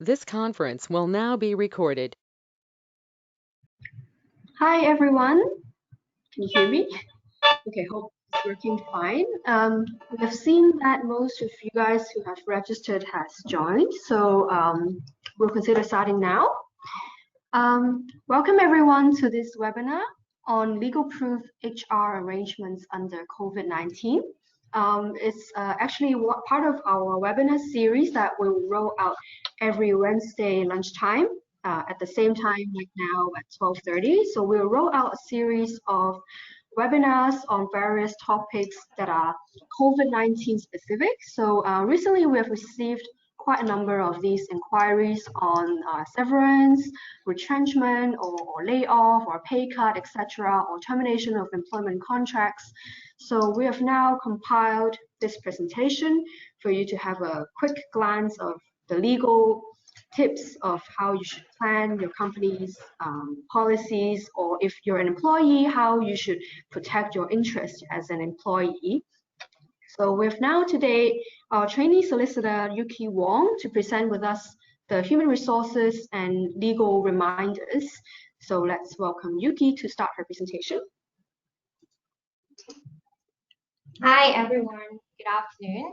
This conference will now be recorded. Hi everyone, can you hear me? Okay, hope it's working fine. We have seen that most of you guys who have registered has joined, so we'll consider starting now. Welcome everyone to this webinar on legal proof HR arrangements under COVID-19. It's actually part of our webinar series that we'll roll out every Wednesday lunchtime at the same time right now at 12:30. So we'll roll out a series of webinars on various topics that are COVID-19 specific. So recently we have received quite a number of these inquiries on severance, retrenchment, or layoff, or pay cut, etc., or termination of employment contracts. So we have now compiled this presentation for you to have a quick glance of the legal tips of how you should plan your company's policies, or if you're an employee, how you should protect your interests as an employee. So we have now today our trainee solicitor, Yuki Wong, to present with us the human resources and legal reminders. So let's welcome Yuki to start her presentation. Hi everyone, good afternoon.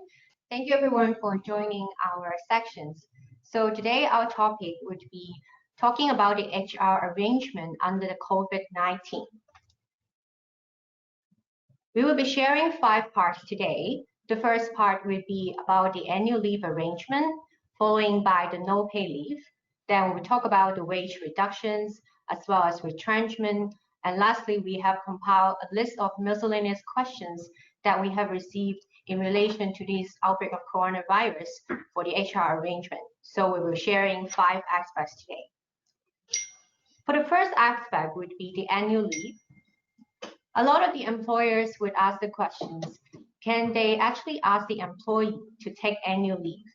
Thank you everyone for joining our sections. So today our topic would be talking about the HR arrangement under the COVID-19. We will be sharing 5 parts today. The first part will be about the annual leave arrangement, following by the no pay leave. Then we will talk about the wage reductions as well as retrenchment. And lastly, we have compiled a list of miscellaneous questions that we have received in relation to this outbreak of coronavirus for the HR arrangement. So we will be sharing 5 aspects today. For the first aspect would be the annual leave. A lot of the employers would ask the questions, can they actually ask the employee to take annual leave?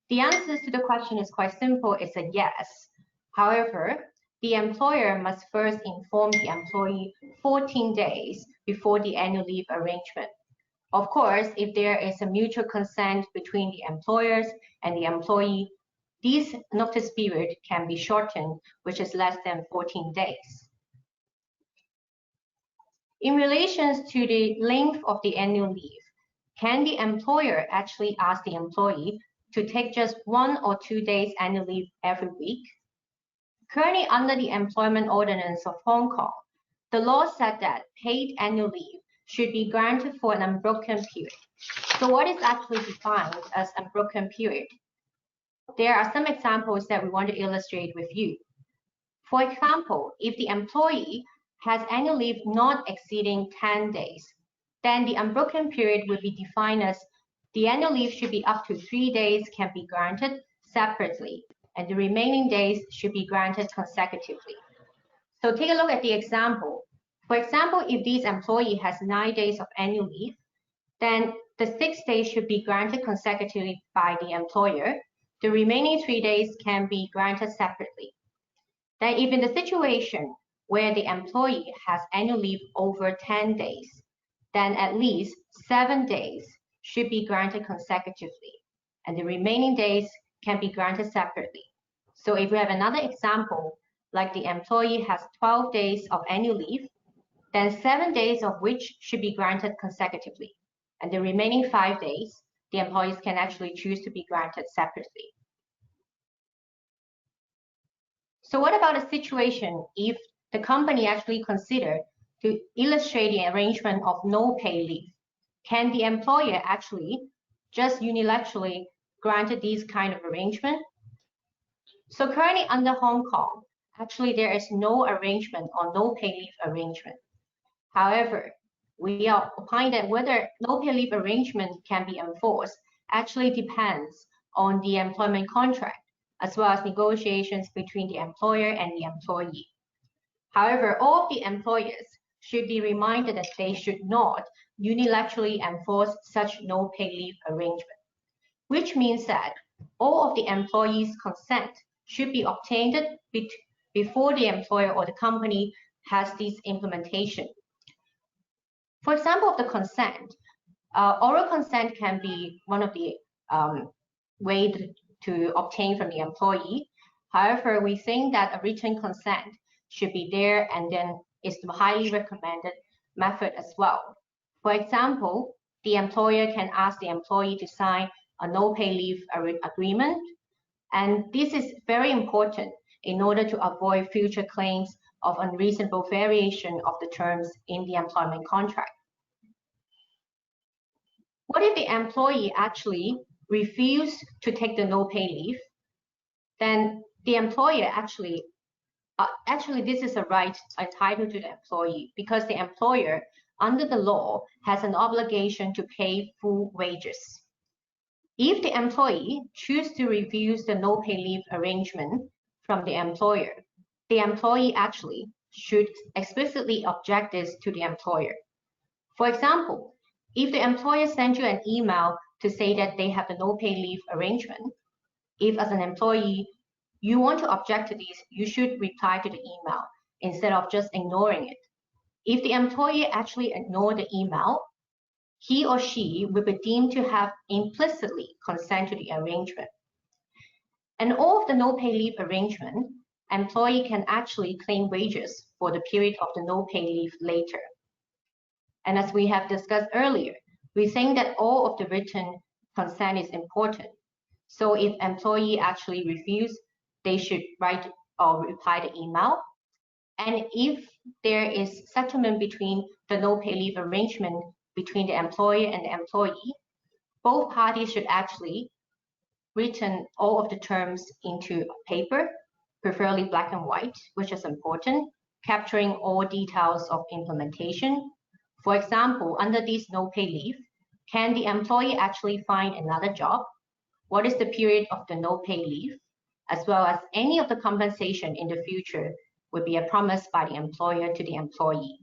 The answer to the question is quite simple, it's a yes. However, the employer must first inform the employee 14 days before the annual leave arrangement. Of course, if there is a mutual consent between the employers and the employee, this notice period can be shortened, which is less than 14 days. In relation to the length of the annual leave, can the employer actually ask the employee to take just 1 or 2 days annual leave every week? Currently, under the Employment Ordinance of Hong Kong, the law said that paid annual leave should be granted for an unbroken period. So what is actually defined as unbroken period? There are some examples that we want to illustrate with you. For example, if the employee has annual leave not exceeding 10 days, then the unbroken period would be defined as the annual leave should be up to 3 days can be granted separately, and the remaining days should be granted consecutively. So take a look at the example. For example, if this employee has 9 days of annual leave, then the 6 days should be granted consecutively by the employer. The remaining 3 days can be granted separately. Then if in the situation where the employee has annual leave over 10 days, then at least 7 days should be granted consecutively, and the remaining days can be granted separately. So if we have another example, like the employee has 12 days of annual leave, then 7 days of which should be granted consecutively, and the remaining 5 days, the employees can actually choose to be granted separately. So what about a situation if the company actually consider to illustrate the arrangement of no pay leave? Can the employer actually just unilaterally grant these kind of arrangement? So currently under Hong Kong, actually there is no arrangement on no pay leave arrangement. However, we are opining that whether no pay leave arrangement can be enforced actually depends on the employment contract, as well as negotiations between the employer and the employee. However, all of the employers should be reminded that they should not unilaterally enforce such no pay leave arrangement, which means that all of the employees' consent should be obtained before the employer or the company has this implementation. For example, of the consent, oral consent can be one of the ways to obtain from the employee. However, we think that a written consent should be there, and then it's the highly recommended method as well. For example, the employer can ask the employee to sign a no-pay leave agreement, and this is very important in order to avoid future claims of unreasonable variation of the terms in the employment contract. What if the employee actually refused to take the no-pay leave? Then the employer actually this is a right entitled to the employee, because the employer under the law has an obligation to pay full wages. If the employee chooses to refuse the no-pay leave arrangement from the employee actually should explicitly object this to the employer. For example, if the employer sends you an email to say that they have a no-pay leave arrangement, if as an employee you want to object to this, you should reply to the email instead of just ignoring it. If the employee actually ignored the email, he or she will be deemed to have implicitly consent to the arrangement. And all of the no-pay leave arrangement, employee can actually claim wages for the period of the no-pay leave later. And as we have discussed earlier, we think that all of the written consent is important. So if employee actually refuse, they should write or reply the email. And if there is settlement between the no-pay leave arrangement between the employer and the employee, both parties should actually written all of the terms into paper, preferably black and white, which is important, capturing all details of implementation. For example, under this no-pay leave, can the employee actually find another job? What is the period of the no-pay leave? As well as any of the compensation in the future would be a promise by the employer to the employee.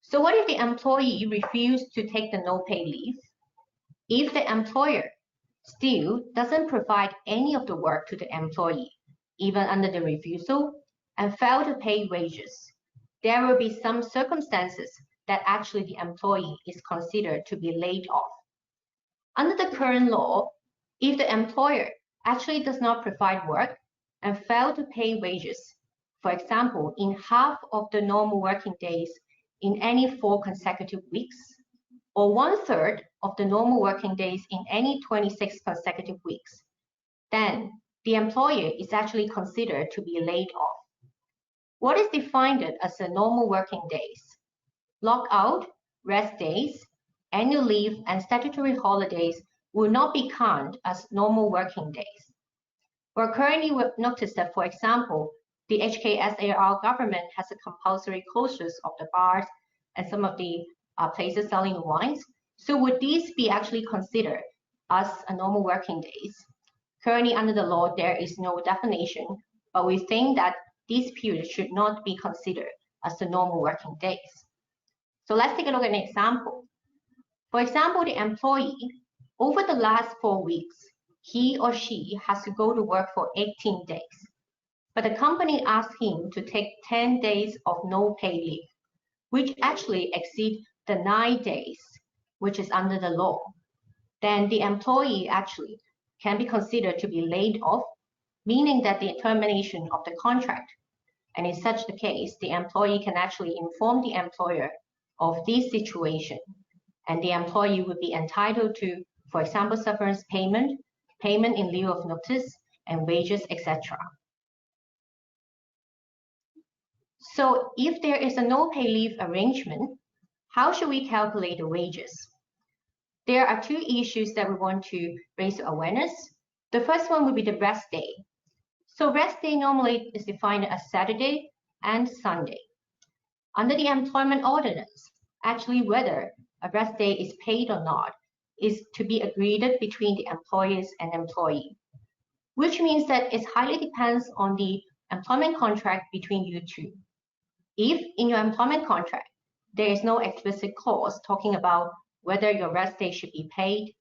So what if the employee refused to take the no-pay leave? If the employer still doesn't provide any of the work to the employee, even under the refusal, and fail to pay wages, there will be some circumstances that actually the employee is considered to be laid off. Under the current law, if the employer actually does not provide work and fail to pay wages, for example, in half of the normal working days in any 4 consecutive weeks, or 1/3 of the normal working days in any 26 consecutive weeks, then the employer is actually considered to be laid off. What is defined as the normal working days? Lockout, rest days, annual leave, and statutory holidays will not be counted as normal working days. We're currently noticed that, for example, the HKSAR government has a compulsory closures of the bars and some of the places selling wines. So would these be actually considered as a normal working days? Currently under the law, there is no definition, but we think that these periods should not be considered as the normal working days. So let's take a look at an example. For example, the employee, over the last 4 weeks, he or she has to go to work for 18 days. But the company asked him to take 10 days of no pay leave, which actually exceed the 9 days, which is under the law. Then the employee actually can be considered to be laid off, meaning that the termination of the contract. And in such the case, the employee can actually inform the employer of this situation, and the employee would be entitled to, for example, severance payment, payment in lieu of notice, and wages, etc. So if there is a no-pay leave arrangement, how should we calculate the wages? There are 2 issues that we want to raise awareness. The first one would be the rest day. So rest day normally is defined as Saturday and Sunday. Under the employment ordinance, actually whether a rest day is paid or not is to be agreed between the employers and employee, which means that it highly depends on the employment contract between you two. If in your employment contract, there is no explicit clause talking about whether your rest day should be paid,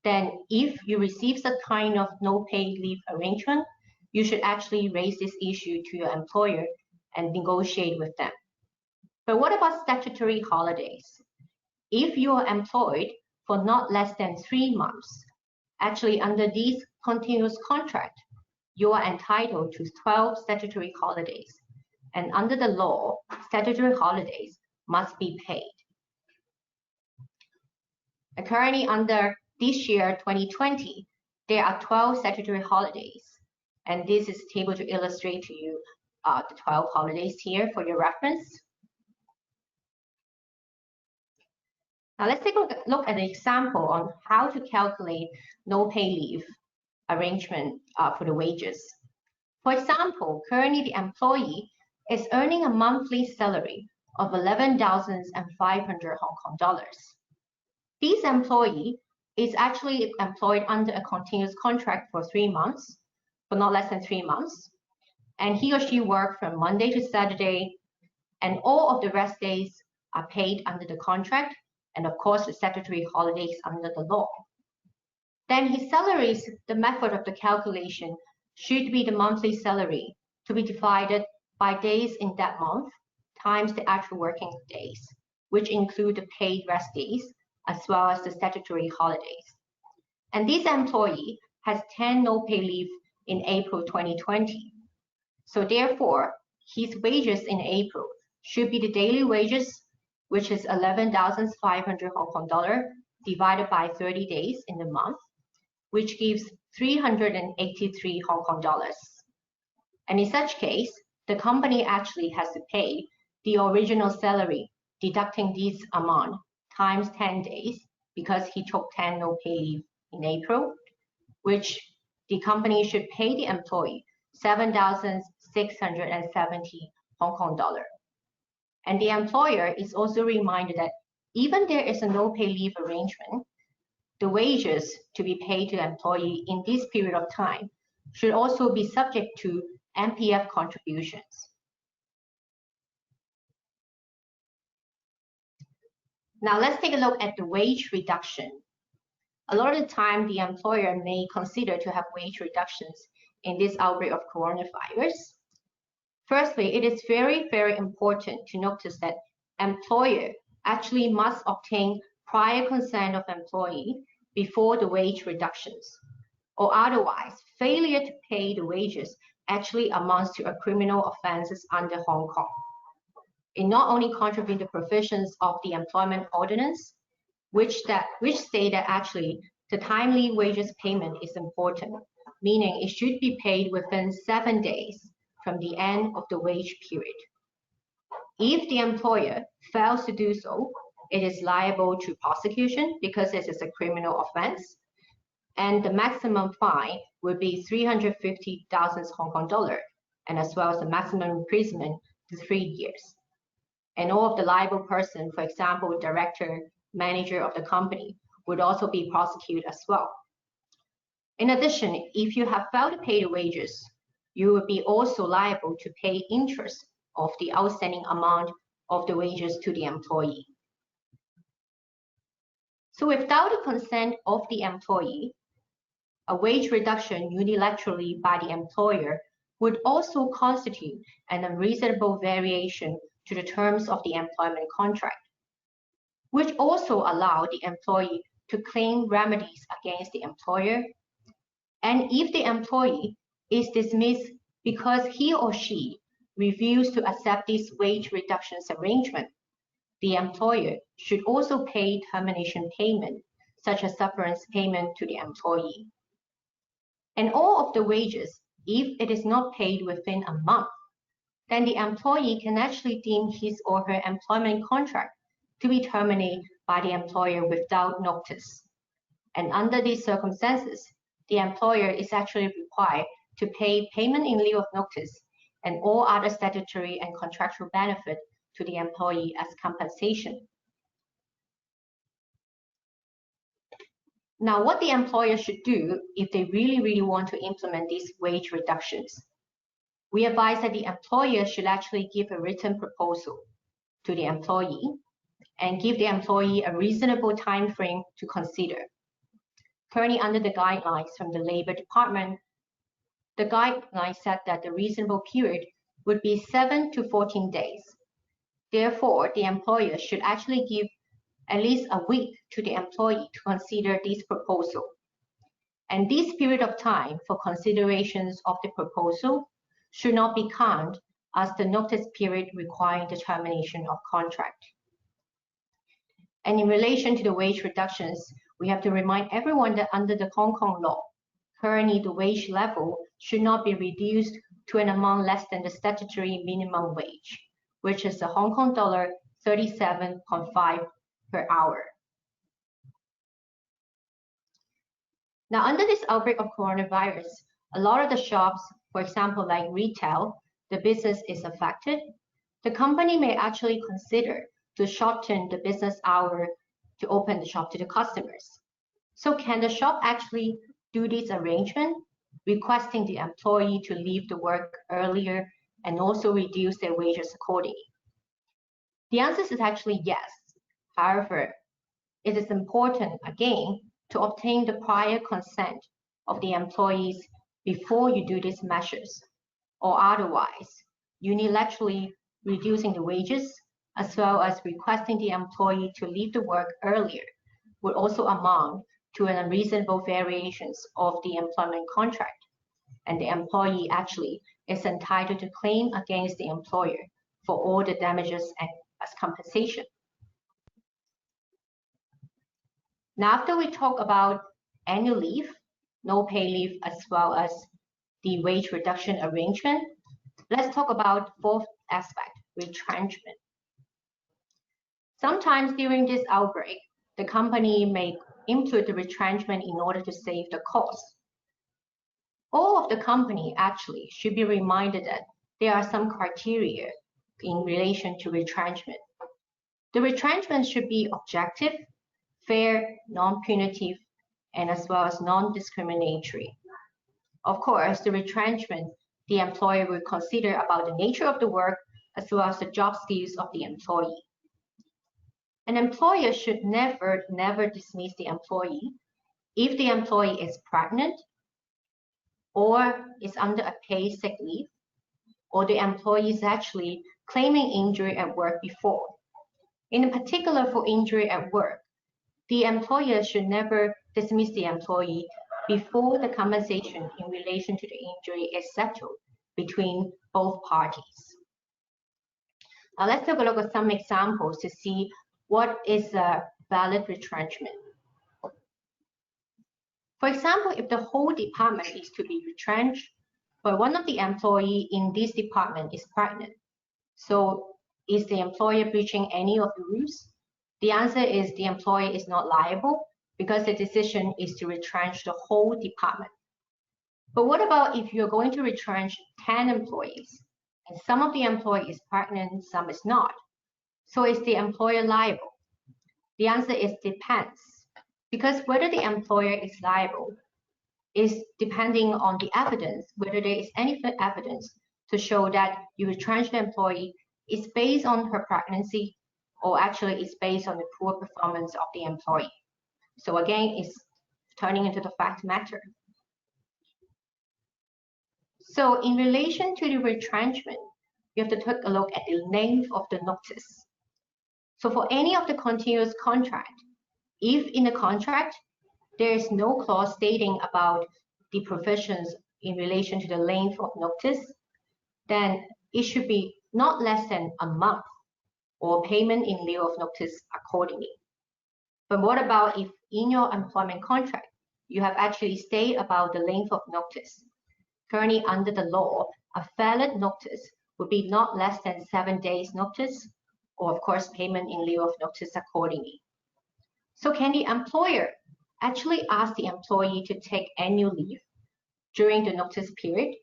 then if you receive such kind of no pay leave arrangement, you should actually raise this issue to your employer and negotiate with them. But what about statutory holidays? If you are employed for not less than 3 months, actually under this continuous contract, you are entitled to 12 statutory holidays. And under the law, statutory holidays must be paid. And currently under this year, 2020, there are 12 statutory holidays. And this is a table to illustrate to you the 12 holidays here for your reference. Now let's take a look at the example on how to calculate no pay leave arrangement for the wages. For example, currently the employee is earning a monthly salary of 11,500 Hong Kong dollars. This employee is actually employed under a continuous contract for 3 months, but not less than 3 months. And he or she works from Monday to Saturday, and all of the rest days are paid under the contract, and of course the statutory holidays under the law. Then his salaries, the method of the calculation should be the monthly salary to be divided by days in that month times the actual working days, which include the paid rest days as well as the statutory holidays. And this employee has 10 no pay leave in April 2020. So therefore, his wages in April should be the daily wages, which is 11,500 Hong Kong dollar divided by 30 days in the month, which gives 383 Hong Kong dollars. And in such case, the company actually has to pay the original salary, deducting this amount times 10 days, because he took 10 no pay leave in April, which the company should pay the employee 7,670 Hong Kong dollar. And the employer is also reminded that even there is a no pay leave arrangement, the wages to be paid to the employee in this period of time should also be subject to MPF contributions. Now let's take a look at the wage reduction. A lot of the time, the employer may consider to have wage reductions in this outbreak of coronavirus. Firstly, it is very, very important to notice that employer actually must obtain prior consent of employee before the wage reductions, or otherwise, failure to pay the wages actually amounts to a criminal offenses under Hong Kong. It not only contravenes the provisions of the employment ordinance, which state that actually the timely wages payment is important, meaning it should be paid within 7 days from the end of the wage period. If the employer fails to do so, it is liable to prosecution because this is a criminal offense, and the maximum fine would be 350,000 Hong Kong dollar, and as well as the maximum imprisonment to 3 years. And all of the liable person, for example, director, manager of the company, would also be prosecuted as well. In addition, if you have failed to pay the wages, you will be also liable to pay interest of the outstanding amount of the wages to the employee. So without the consent of the employee, a wage reduction unilaterally by the employer would also constitute an unreasonable variation to the terms of the employment contract, which also allow the employee to claim remedies against the employer. And if the employee is dismissed because he or she refused to accept this wage reductions arrangement, the employer should also pay termination payment, such as severance payment to the employee. And all of the wages, if it is not paid within a month, then the employee can actually deem his or her employment contract to be terminated by the employer without notice. And under these circumstances, the employer is actually required to pay payment in lieu of notice and all other statutory and contractual benefit to the employee as compensation. Now, what the employer should do if they really want to implement these wage reductions, we advise that the employer should actually give a written proposal to the employee and give the employee a reasonable time frame to consider. Currently, under the guidelines from the Labor Department, the guidelines said that the reasonable period would be 7 to 14 days. Therefore, the employer should actually give at least a week to the employee to consider this proposal. And this period of time for considerations of the proposal should not be counted as the notice period requiring the termination of contract. And in relation to the wage reductions, we have to remind everyone that under the Hong Kong law, currently the wage level should not be reduced to an amount less than the statutory minimum wage, which is the Hong Kong dollar 37.5 per hour. Now, under this outbreak of coronavirus, a lot of the shops, for example, like retail, the business is affected. The company may actually consider to shorten the business hour to open the shop to the customers. So can the shop actually do this arrangement, requesting the employee to leave the work earlier and also reduce their wages accordingly? The answer is actually yes. However, it is important, again, to obtain the prior consent of the employees before you do these measures, or otherwise, unilaterally reducing the wages as well as requesting the employee to leave the work earlier would also amount to an unreasonable variations of the employment contract, and the employee actually is entitled to claim against the employer for all the damages and as compensation. Now, after we talk about annual leave, no pay leave, as well as the wage reduction arrangement, let's talk about fourth aspect, retrenchment. Sometimes during this outbreak, the company may include the retrenchment in order to save the cost. All of the company actually should be reminded that there are some criteria in relation to retrenchment. The retrenchment should be objective, fair, non-punitive, and as well as non-discriminatory. Of course, the retrenchment, the employer will consider about the nature of the work as well as the job skills of the employee. An employer should never dismiss the employee if the employee is pregnant or is under a paid sick leave, or the employee is actually claiming injury at work before. In particular, for injury at work, the employer should never dismiss the employee before the compensation in relation to the injury is settled between both parties. Now let's take a look at some examples to see what is a valid retrenchment. For example, if the whole department is to be retrenched, but one of the employees in this department is pregnant, so is the employer breaching any of the rules? The answer is the employer is not liable because the decision is to retrench the whole department. But what about if you're going to retrench 10 employees and some of the employee is pregnant, some is not? So is the employer liable? The answer is depends, because whether the employer is liable is depending on the evidence, whether there is any evidence to show that you retrench the employee is based on her pregnancy or actually is based on the poor performance of the employee. So again, it's turning into the fact matter. So in relation to the retrenchment, you have to take a look at the length of the notice. So for any of the continuous contract, if in the contract, there is no clause stating about the provisions in relation to the length of notice, then it should be not less than a month or payment in lieu of notice accordingly. But what about if in your employment contract, you have actually stated about the length of notice? Currently under the law, a valid notice would be not less than 7 days notice, or of course payment in lieu of notice accordingly. So can the employer actually ask the employee to take annual leave during the notice period?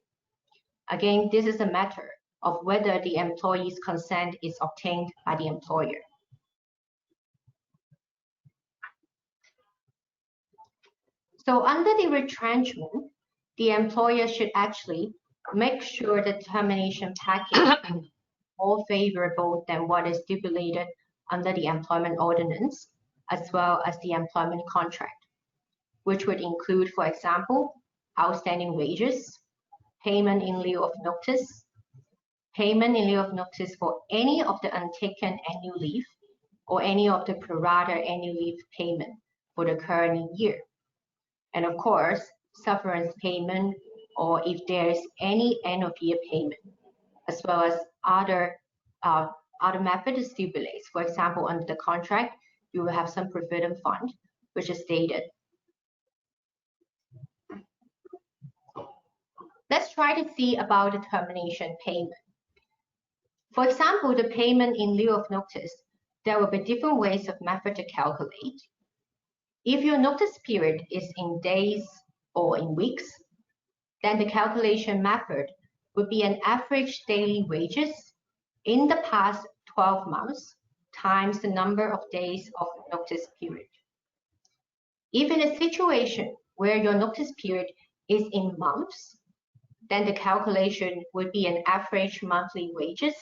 Again, this is a matter of whether the employee's consent is obtained by the employer. So under the retrenchment, the employer should actually make sure the termination package is more favorable than what is stipulated under the employment ordinance, as well as the employment contract, which would include, for example, outstanding wages, payment in lieu of notice, payment in lieu of notice for any of the untaken annual leave, or any of the pro rata annual leave payment for the current year. And of course, sufferance payment, or if there's any end of year payment, as well as other methods of stipulates. For example, under the contract, you will have some provident fund, which is stated. Let's try to see about the termination payment. For example, the payment in lieu of notice, there will be different ways of method to calculate. If your notice period is in days or in weeks, then the calculation method would be an average daily wages in the past 12 months times the number of days of notice period. If in a situation where your notice period is in months, then the calculation would be an average monthly wages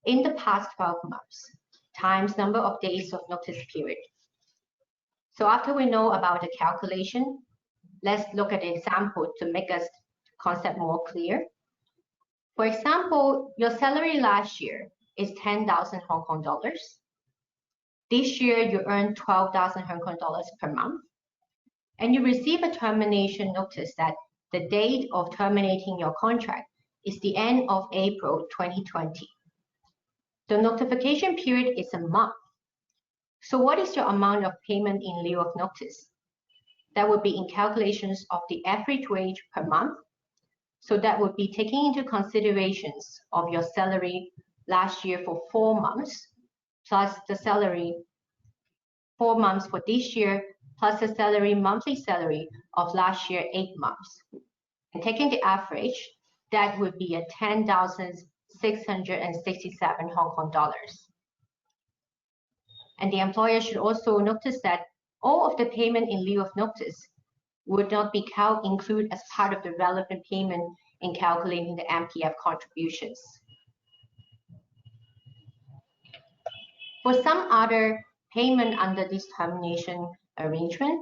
in the past 12 months times number of days of notice period. So after we know about the calculation, let's look at the example to make us concept more clear. For example, your salary last year is 10,000 Hong Kong dollars. This year you earn 12,000 Hong Kong dollars per month, and you receive a termination notice that the date of terminating your contract is the end of April 2020. The notification period is a month. So what is your amount of payment in lieu of notice? That would be in calculations of the average wage per month. So that would be taking into considerations of your salary last year for 4 months, plus the salary 4 months for this year, plus the salary, monthly salary of last year 8 months. And taking the average, that would be a 10,667 Hong Kong dollars. And the employer should also notice that all of the payment in lieu of notice would not be included as part of the relevant payment in calculating the MPF contributions. For some other payment under this termination arrangement,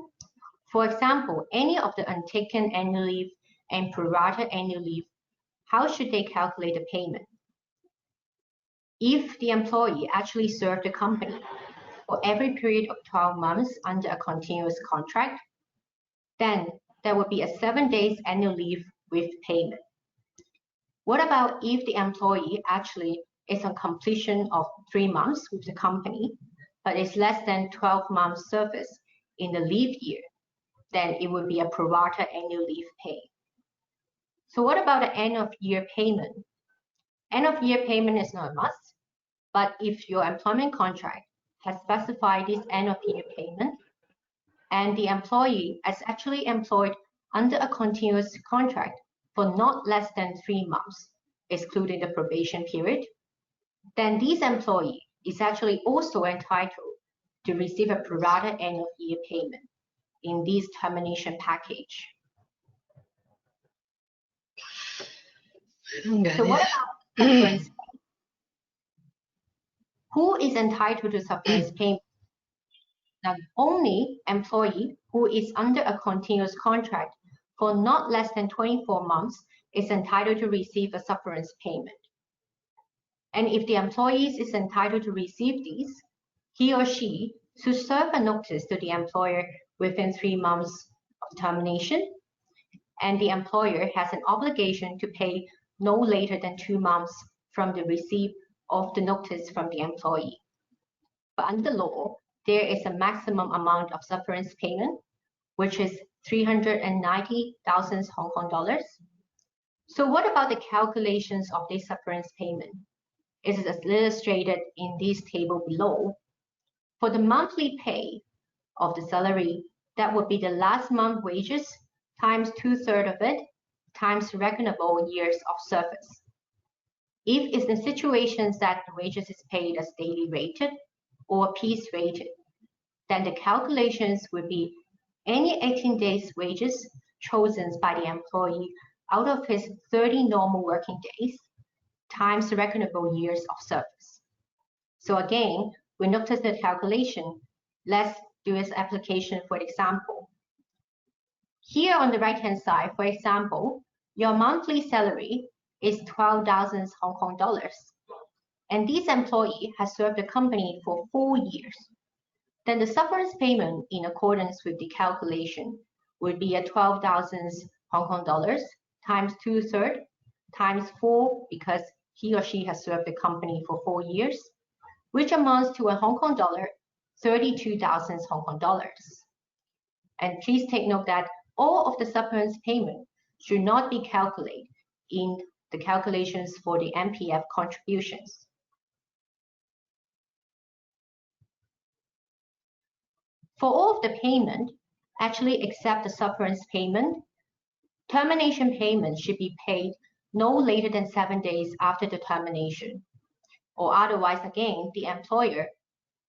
for example, any of the untaken annual leave and prorated annual leave, how should they calculate the payment? If the employee actually served the company for every period of 12 months under a continuous contract, then there would be a 7 days annual leave with payment. What about if the employee actually is on completion of 3 months with the company, but is less than 12 months service in the leave year? Then it would be a pro rata annual leave pay. So what about the end of year payment? End of year payment is not a must, but if your employment contract has specified this end of year payment, and the employee is actually employed under a continuous contract for not less than 3 months, excluding the probation period, then this employee is actually also entitled to receive a pro rata end of year payment in this termination package. So what about sufferance? Who is entitled to sufferance payment? Now, only employee who is under a continuous contract for not less than 24 months is entitled to receive a sufferance payment. And if the employee is entitled to receive these, he or she should serve a notice to the employer within 3 months of termination, and the employer has an obligation to pay no later than 2 months from the receipt of the notice from the employee. But under the law, there is a maximum amount of sufferance payment, which is 390,000 Hong Kong dollars. So what about the calculations of this sufferance payment? It is as illustrated in this table below. For the monthly pay of the salary, that would be the last month wages times 2/3 of it times reckonable years of service. If it's in situations that the wages is paid as daily rated or piece rated, then the calculations would be any 18 days wages chosen by the employee out of his 30 normal working days times the reckonable years of service. So again, we notice the calculation. Let's do its application for example. Here on the right-hand side, for example, your monthly salary is 12,000 Hong Kong dollars, and this employee has served the company for 4 years. Then the sufferance payment in accordance with the calculation would be 12,000 Hong Kong dollars times 2/3 times 4 because he or she has served the company for 4 years, which amounts to Hong Kong dollar 32,000 Hong Kong dollars. And please take note that all of the severance payment should not be calculated in the calculations for the MPF contributions. For all of the payment, actually except the severance payment, termination payment should be paid no later than 7 days after the termination, or otherwise again, the employer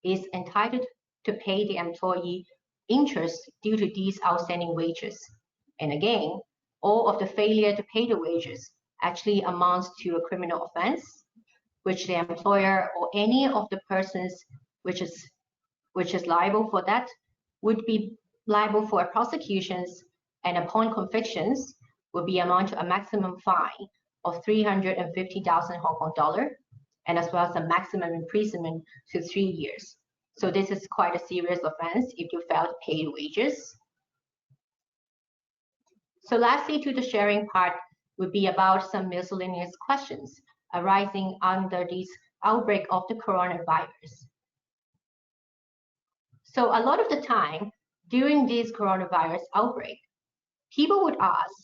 is entitled to pay the employee interest due to these outstanding wages. And again, all of the failure to pay the wages actually amounts to a criminal offense, which the employer or any of the persons which is liable for that would be liable for prosecutions, and upon convictions would be amount to a maximum fine of 350,000 Hong Kong dollar, and as well as a maximum imprisonment to 3 years. So this is quite a serious offense if you fail to pay wages. So lastly, to the sharing part would be about some miscellaneous questions arising under this outbreak of the coronavirus. So a lot of the time during this coronavirus outbreak, people would ask,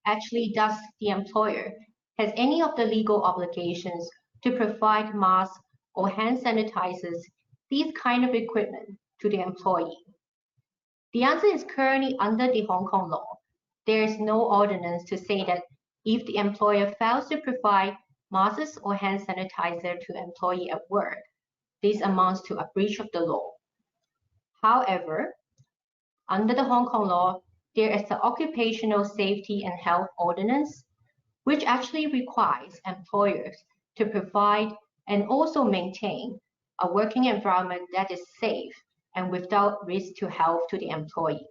actually, does the employer has any of the legal obligations to provide masks or hand sanitizers, these kind of equipment to the employee? The answer is currently under the Hong Kong law. There is no ordinance to say that if the employer fails to provide masks or hand sanitizer to employee at work, this amounts to a breach of the law. However, under the Hong Kong law, there is the Occupational Safety and Health Ordinance, which actually requires employers to provide and also maintain a working environment that is safe and without risk to health to the employee.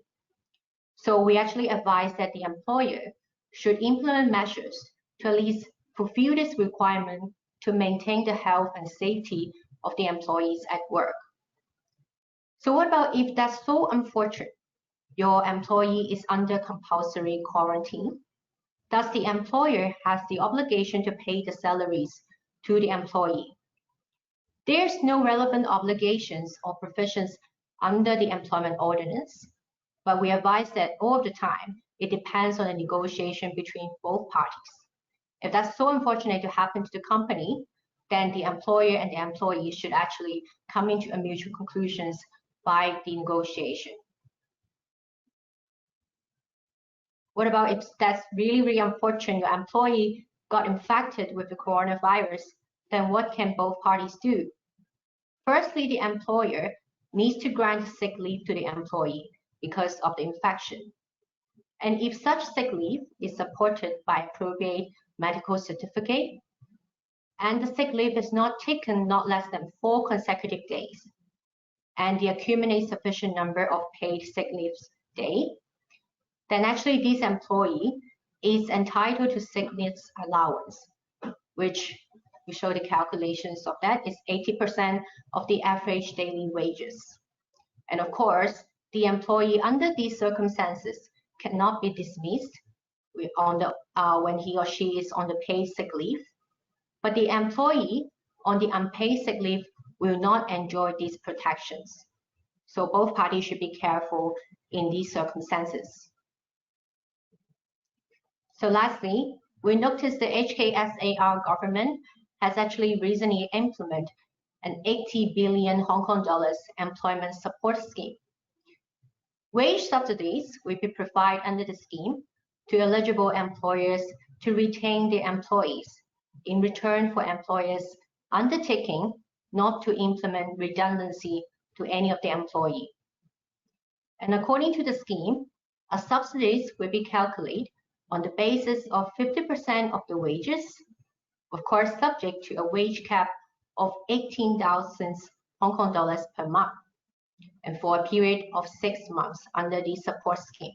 So we actually advise that the employer should implement measures to at least fulfill this requirement to maintain the health and safety of the employees at work. So what about if that's so unfortunate? Your employee is under compulsory quarantine. Does the employer have the obligation to pay the salaries to the employee? There's no relevant obligations or provisions under the employment ordinance, but we advise that all of the time, it depends on the negotiation between both parties. If that's so unfortunate to happen to the company, then the employer and the employee should actually come into a mutual conclusions by the negotiation. What about if that's really, really unfortunate, your employee got infected with the coronavirus, then what can both parties do? Firstly, the employer needs to grant sick leave to the employee because of the infection. And if such sick leave is supported by appropriate medical certificate, and the sick leave is not taken not less than 4 consecutive days, and the accumulated sufficient number of paid sick leaves day, then actually this employee is entitled to sickness allowance, which we show the calculations of that is 80% of the average daily wages. And of course, the employee under these circumstances cannot be dismissed when he or she is on the paid sick leave, but the employee on the unpaid sick leave will not enjoy these protections. So both parties should be careful in these circumstances. So lastly, we noticed the HKSAR government has actually recently implemented an 80 billion Hong Kong dollars employment support scheme. Wage subsidies will be provided under the scheme to eligible employers to retain their employees in return for employers undertaking not to implement redundancy to any of the employee. And according to the scheme, a subsidies will be calculated on the basis of 50% of the wages, of course subject to a wage cap of 18,000 Hong Kong dollars per month, and for a period of 6 months under the support scheme.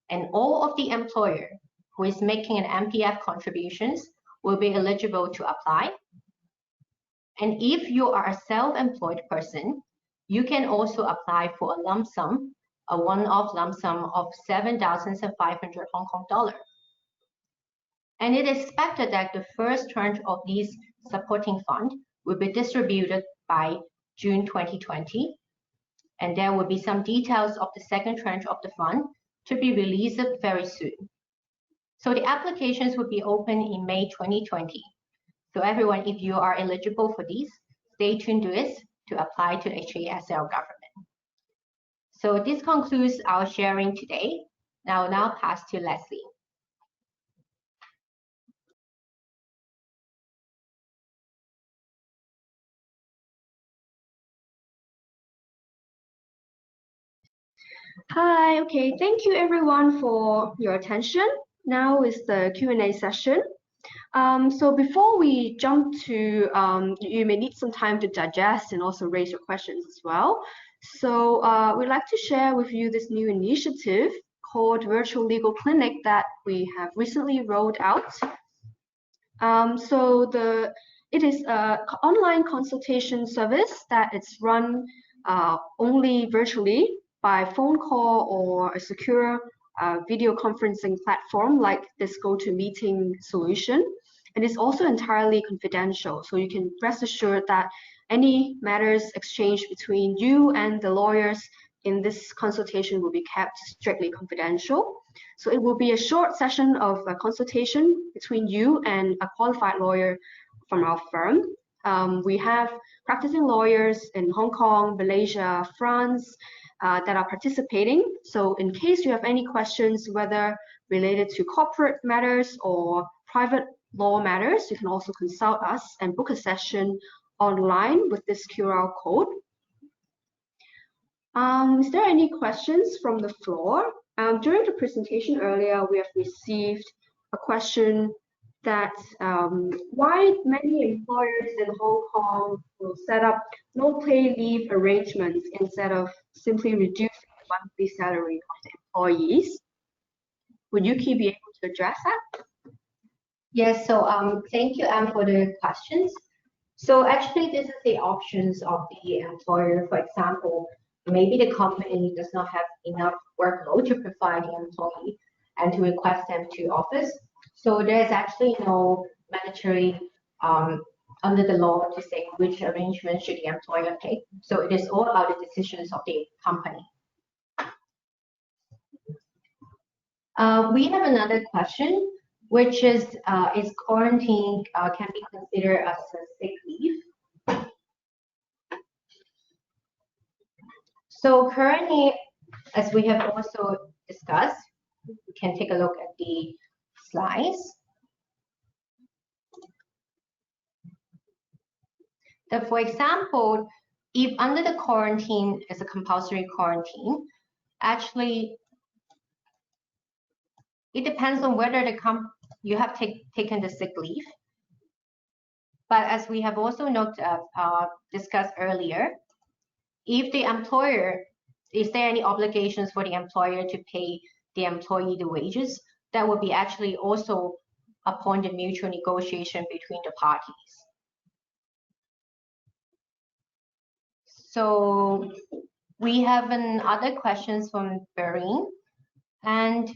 And all of the employer who is making an MPF contributions will be eligible to apply. And if you are a self-employed person, you can also apply for a lump sum a one-off lump sum of 7,500 Hong Kong dollar. And it is expected that the first tranche of these supporting fund will be distributed by June 2020. And there will be some details of the second tranche of the fund to be released very soon. So the applications will be open in May 2020. So everyone, if you are eligible for these, stay tuned to this to apply to the HKSL government. So this concludes our sharing today. Now pass to Leslie. Hi, okay, thank you everyone for your attention. Now is the Q&A session. So before we jump to, you may need some time to digest and also raise your questions as well. So we'd like to share with you this new initiative called Virtual Legal Clinic that we have recently rolled out. It is an online consultation service that is run only virtually by phone call or a secure video conferencing platform like this GoToMeeting solution. And it's also entirely confidential. So you can rest assured that any matters exchanged between you and the lawyers in this consultation will be kept strictly confidential. So it will be a short session of a consultation between you and a qualified lawyer from our firm. We have practicing lawyers in Hong Kong, Malaysia, France that are participating. So in case you have any questions, whether related to corporate matters or private law matters, you can also consult us and book a session online with this QR code. Is there any questions from the floor? During the presentation earlier, we have received a question that why many employers in Hong Kong will set up no pay leave arrangements instead of simply reducing the monthly salary of the employees. Would Yuki be able to address that? Yes, so thank you, Anne, for the questions. So actually, this is the options of the employer. For example, maybe the company does not have enough workload to provide the employee and to request them to office. So there's actually no mandatory under the law to say which arrangement should the employer take. So it is all about the decisions of the company. We have another question, which is quarantine can be considered as a sick leave? So currently, as we have also discussed, we can take a look at the slides. That, for example, if under the quarantine is a compulsory quarantine, actually it depends on whether you have taken the sick leave. But as we have also discussed earlier, if the employer, is there any obligations for the employer to pay the employee the wages, that would be actually also upon the mutual negotiation between the parties. So we have another questions from Berlin, and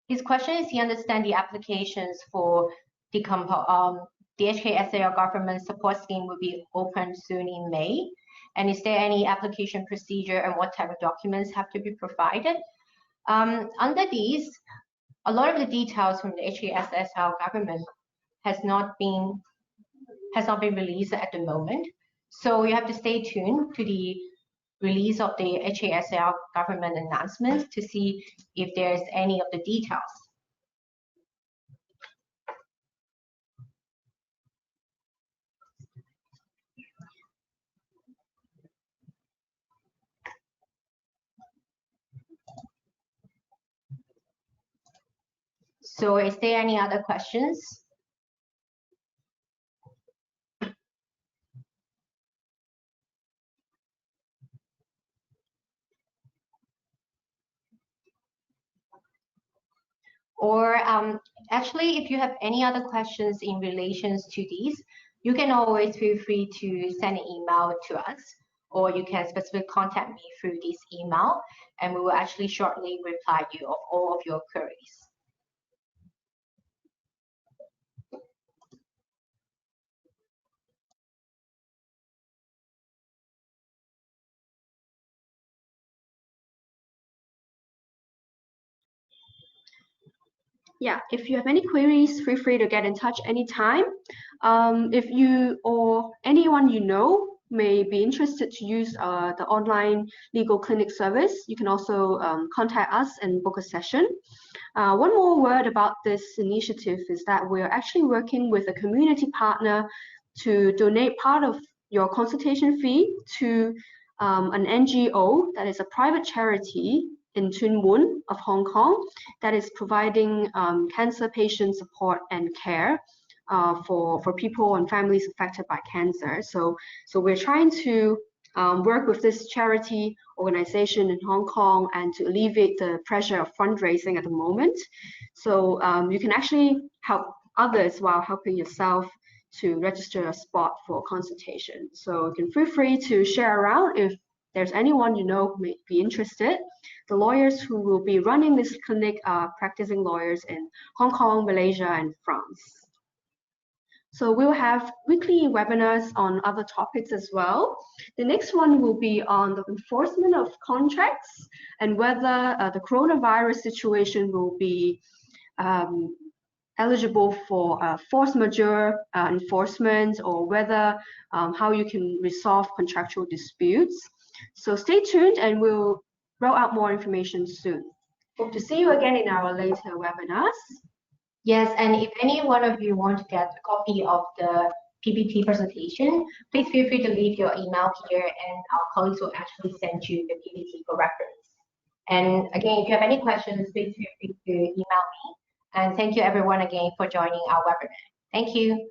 his question is he understands the applications for the HKSAR government support scheme will be open soon in May. And is there any application procedure and what type of documents have to be provided? Under these, a lot of the details from the HKSAR government has not been released at the moment. So you have to stay tuned to the release of the HKSAR government announcements to see if there's any of the details. So is there any other questions? Or actually, if you have any other questions in relation to these, you can always feel free to send an email to us. or you can specifically contact me through this email, and we will actually shortly reply you of all of your queries. Yeah, if you have any queries, feel free to get in touch anytime. If you or anyone you know may be interested to use the online legal clinic service, you can also contact us and book a session. One more word about this initiative is that we're actually working with a community partner to donate part of your consultation fee to an NGO that is a private charity in Tuen Mun of Hong Kong that is providing cancer patient support and care for people and families affected by cancer. So we're trying to work with this charity organization in Hong Kong and to alleviate the pressure of fundraising at the moment. So you can actually help others while helping yourself to register a spot for consultation. So you can feel free to share around if there's anyone you know who may be interested. The lawyers who will be running this clinic are practicing lawyers in Hong Kong, Malaysia, and France. So we'll have weekly webinars on other topics as well. The next one will be on the enforcement of contracts and whether the coronavirus situation will be eligible for force majeure enforcement, or whether how you can resolve contractual disputes. So stay tuned and we'll roll out more information soon. Hope to see you again in our later webinars. Yes, and if any one of you want to get a copy of the PPT presentation, please feel free to leave your email here and our colleagues will actually send you the PPT for reference. And again, if you have any questions, please feel free to email me. And thank you everyone again for joining our webinar. Thank you.